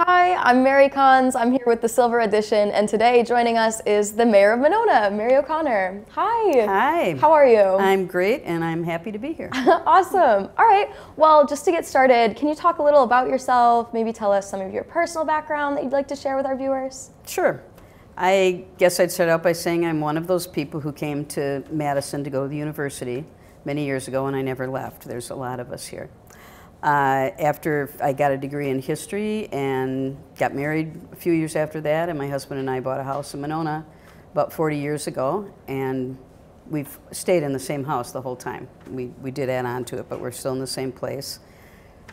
Hi, I'm Mary Cons. I'm here with the Silver Edition, and today joining us is the Mayor of Monona, Mary O'Connor. Hi. Hi. How are you? I'm great, and I'm happy to be here. Awesome. All right. Well, just to get started, can you talk a little about yourself? Maybe tell us some of your personal background that you'd like to share with our viewers? Sure. I guess I'd start out by saying I'm one of those people who came to Madison to go to the university many years ago, and I never left. There's a lot of us here. After I got a degree in history and got married a few years after that, and my husband and I bought a house in Monona about 40 years ago, and we've stayed in the same house the whole time. We did add on to it, but we're still in the same place.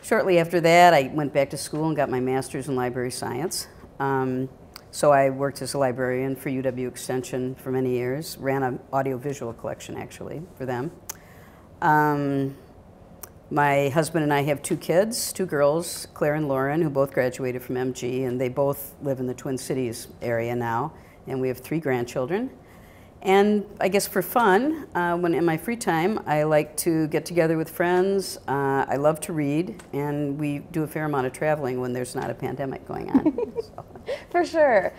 Shortly after that, I went back to school and got my master's in library science. So I worked as a librarian for UW Extension for many years, ran an audiovisual collection actually for them. My husband and I have two kids, two girls, Claire and Lauren, who both graduated from MG, and they both live in the Twin Cities area now, and we have 3 grandchildren. And I guess for fun, when in my free time, I like to get together with friends. I love to read, and we do a fair amount of traveling when there's not a pandemic going on. So. For sure.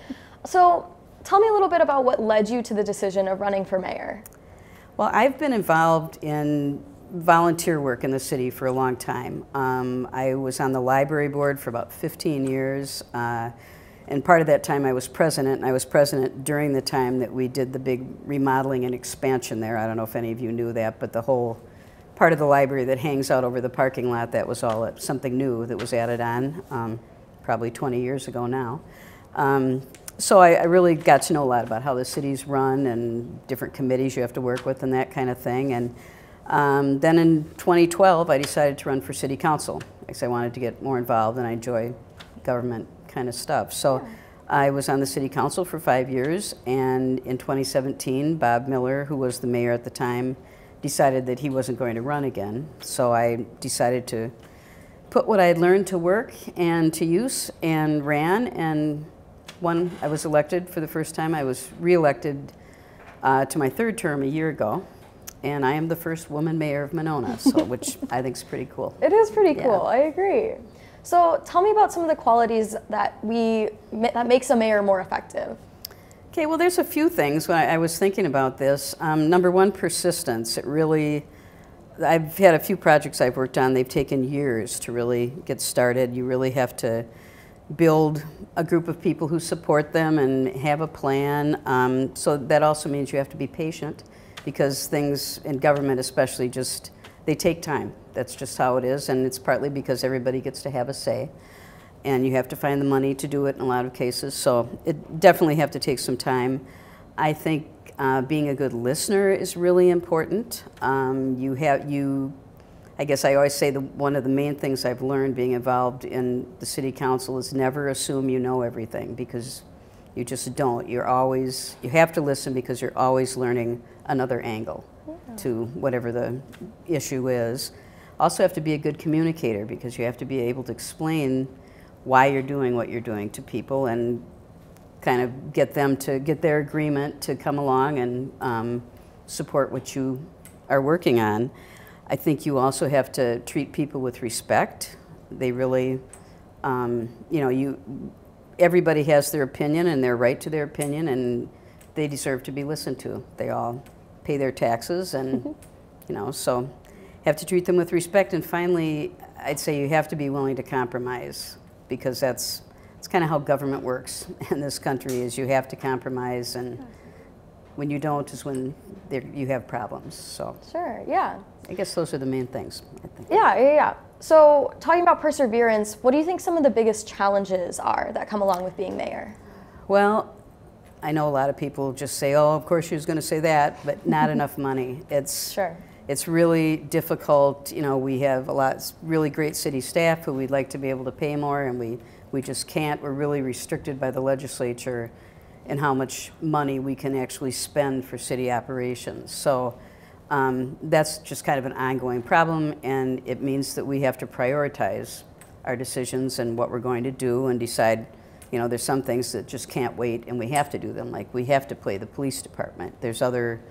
So tell me a little bit about what led you to the decision of running for mayor. Well, I've been involved in volunteer work in the city for a long time. I was on the library board for about 15 years, and part of that time I was president, and I was president during the time that we did the big remodeling and expansion there. I don't know if any of you knew that, but the whole part of the library that hangs out over the parking lot, that was all something new that was added on, probably 20 years ago now. So I really got to know a lot about how the city's run and different committees you have to work with and that kind of thing. And then in 2012, I decided to run for city council because I wanted to get more involved, and I enjoy government kind of stuff. So I was on the city council for 5 years, and in 2017, Bob Miller, who was the mayor at the time, decided that he wasn't going to run again. So I decided to put what I had learned to work and to use, and ran, and won. I was elected for the first time. I was re-elected to my 3rd term a year ago. And I am the first woman mayor of Monona, so, which I think is pretty cool. It is pretty cool, I agree. So tell me about some of the qualities that makes a mayor more effective. Okay, well there's a few things when I was thinking about this. Number one, persistence. I've had a few projects I've worked on, they've taken years to really get started. You really have to build a group of people who support them and have a plan. So that also means you have to be patient, because things in government especially they take time. That's just how it is, and it's partly because everybody gets to have a say, and you have to find the money to do it in a lot of cases, so it definitely have to take some time. I think being a good listener is really important. I guess I always say one of the main things I've learned being involved in the city council is never assume you know everything, because you just don't. You have to listen, because you're always learning another angle to whatever the issue is. Also have to be a good communicator, because you have to be able to explain why you're doing what you're doing to people and kind of get them to get their agreement to come along and support what you are working on. I think you also have to treat people with respect. They really, everybody has their opinion and their right to their opinion, and they deserve to be listened to. They all pay their taxes, and so have to treat them with respect. And finally, I'd say you have to be willing to compromise, because that's kind of how government works in this country, is you have to compromise, and when you don't is when you have problems. So sure, yeah. I guess those are the main things, I think. Yeah. So talking about perseverance, what do you think some of the biggest challenges are that come along with being mayor? Well, I know a lot of people just say, oh, of course she was going to say that, but not enough money. It's really difficult. We have a lot really great city staff who we'd like to be able to pay more, and we just can't. We're really restricted by the legislature in how much money we can actually spend for city operations. So that's just kind of an ongoing problem, and it means that we have to prioritize our decisions and what we're going to do, and decide, there's some things that just can't wait, and we have to do them. Like, we have to pay the police department. There's other,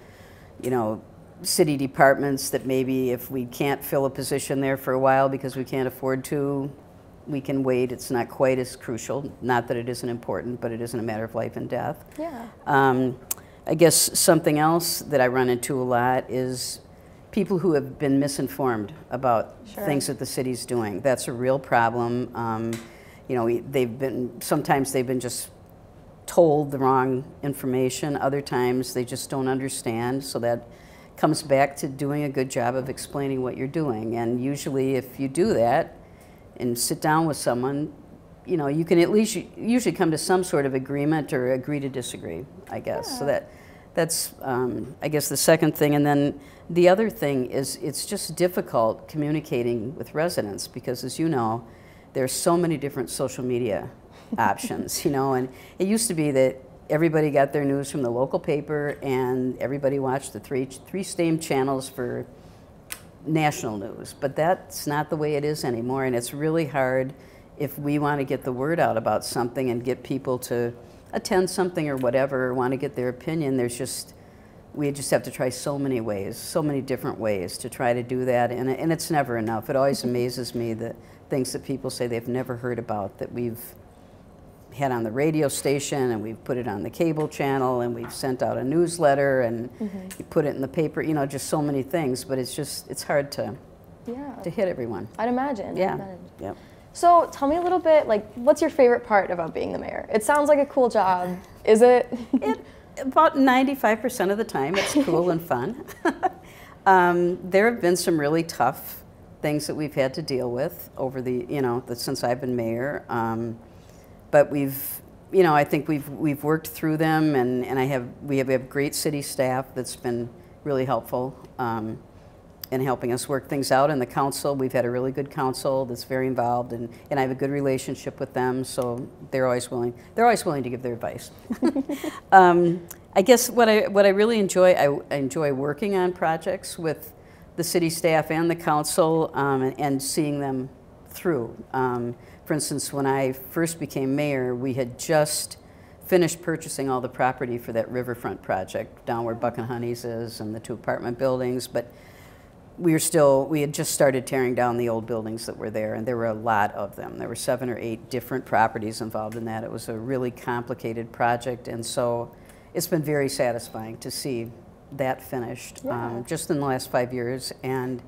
city departments that maybe if we can't fill a position there for a while because we can't afford to, we can wait. It's not quite as crucial. Not that it isn't important, but it isn't a matter of life and death. Yeah. I guess something else that I run into a lot is people who have been misinformed about things that the city's doing. That's a real problem. You know, sometimes they've been just told the wrong information. Other times they just don't understand. So that comes back to doing a good job of explaining what you're doing. And usually if you do that and sit down with someone, you know, you can at least usually come to some sort of agreement or agree to disagree, I guess. Yeah. So that's I guess the second thing. And then the other thing is it's just difficult communicating with residents because, as you know, there's so many different social media options, you know, and it used to be that everybody got their news from the local paper and everybody watched the three same channels for national news, but that's not the way it is anymore, and it's really hard if we want to get the word out about something and get people to attend something or whatever, or want to get their opinion. We just have to try so many ways, so many different ways to try to do that, and it's never enough. It always amazes me that things that people say they've never heard about that we've had on the radio station, and we've put it on the cable channel, and we've sent out a newsletter, and you put it in the paper, you know, just so many things, but it's hard to hit everyone. I'd imagine. Yeah. Yep. So tell me a little bit, like, what's your favorite part about being the mayor? It sounds like a cool job. Is it? About 95% of the time, it's cool and fun. There have been some really tough things that we've had to deal with over since I've been mayor. But I think we've worked through them, and we have great city staff that's been really helpful in helping us work things out. In the council, we've had a really good council that's very involved, and I have a good relationship with them, so they're always willing to give their advice. I guess what I really enjoy, I enjoy working on projects with the city staff and the council, and seeing them through. For instance, when I first became mayor, we had just finished purchasing all the property for that riverfront project down where Buck and Honey's is and the 2 apartment buildings, but we had just started tearing down the old buildings that were there, and there were a lot of them. There were 7 or 8 different properties involved in that. It was a really complicated project, and so it's been very satisfying to see that finished just in the last 5 years, and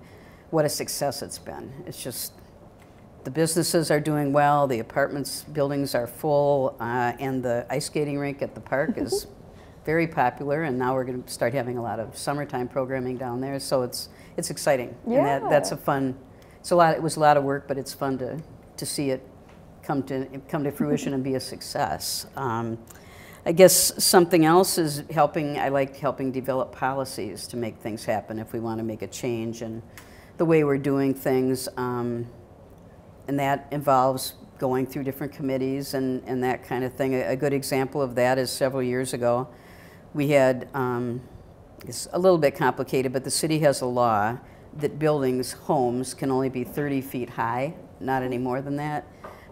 what a success it's been. It's just, the businesses are doing well, the apartments buildings are full, and the ice skating rink at the park is very popular, and now we're going to start having a lot of summertime programming down there, so it's exciting. Yeah. And that's a fun, it was a lot of work, but it's fun to see it come to fruition and be a success. I guess something else is I like helping develop policies to make things happen if we want to make a change in the way we're doing things. And that involves going through different committees and that kind of thing. A good example of that is several years ago, we had, it's a little bit complicated, but the city has a law that homes can only be 30 feet high, not any more than that.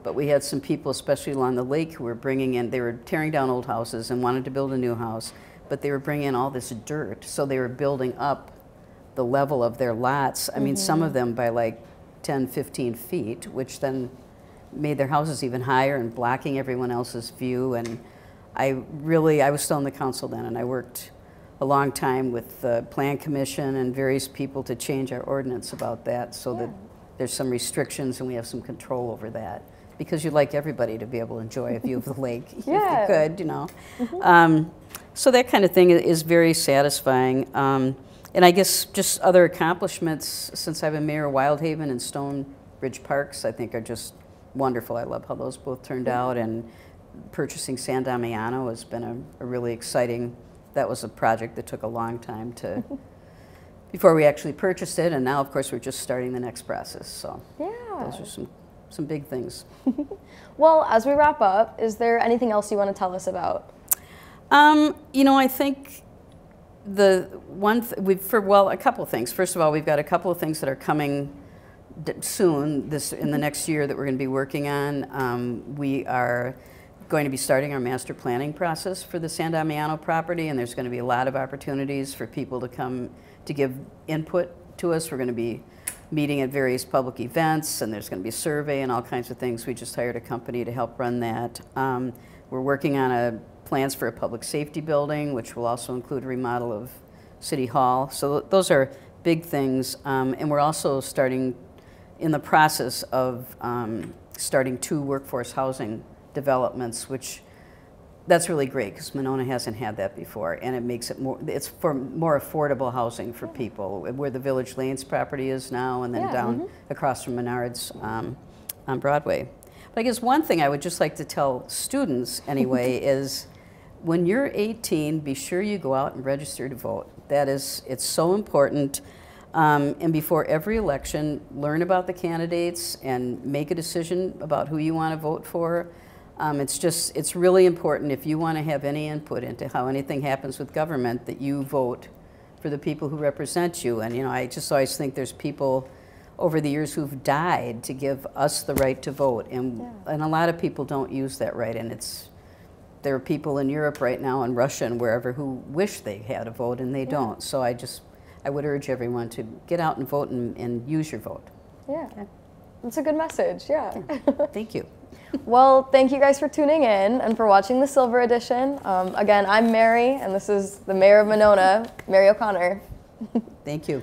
But we had some people, especially along the lake, who were they were tearing down old houses and wanted to build a new house, but they were bringing in all this dirt, so they were building up the level of their lots. I mean, some of them by like 10, 15 feet, which then made their houses even higher and blocking everyone else's view. And I was still in the council then, and I worked a long time with the Plan Commission and various people to change our ordinance about that, so that there's some restrictions and we have some control over that. Because you'd like everybody to be able to enjoy a view of the lake if you could, you know. So that kind of thing is very satisfying. And I guess just other accomplishments since I've been mayor, Wildhaven and Stonebridge Parks, I think are just wonderful. I love how those both turned out, and purchasing San Damiano has been a really exciting, that was a project that took a long time before we actually purchased it, and now of course we're just starting the next process. So those are some big things. Well, as we wrap up, is there anything else you want to tell us about? I think a couple of things. First of all, we've got a couple of things that are coming soon, in the next year, that we're going to be working on. We are going to be starting our master planning process for the San Damiano property, and there's going to be a lot of opportunities for people to come to give input to us. We're going to be meeting at various public events, and there's going to be a survey and all kinds of things. We just hired a company to help run that. We're working on plans for a public safety building, which will also include a remodel of City Hall. So those are big things. And we're also in the process of starting 2 workforce housing developments, which that's really great because Monona hasn't had that before, and it makes it it's for more affordable housing for people, where the Village Lanes property is now, and then down across from Menards on Broadway. But I guess one thing I would just like to tell students anyway is when you're 18, be sure you go out and register to vote. It's so important. And before every election, learn about the candidates and make a decision about who you want to vote for. It's really important if you want to have any input into how anything happens with government that you vote for the people who represent you. And I just always think there's people over the years who've died to give us the right to vote, and a lot of people don't use that right. And there are people in Europe right now, and Russia and wherever, who wish they had a vote and they don't. So I would urge everyone to get out and vote and use your vote. Yeah, that's a good message. Yeah. Thank you. Well, thank you guys for tuning in and for watching the Silver Edition. Again, I'm Mary, and this is the Mayor of Monona, Mary O'Connor. Thank you.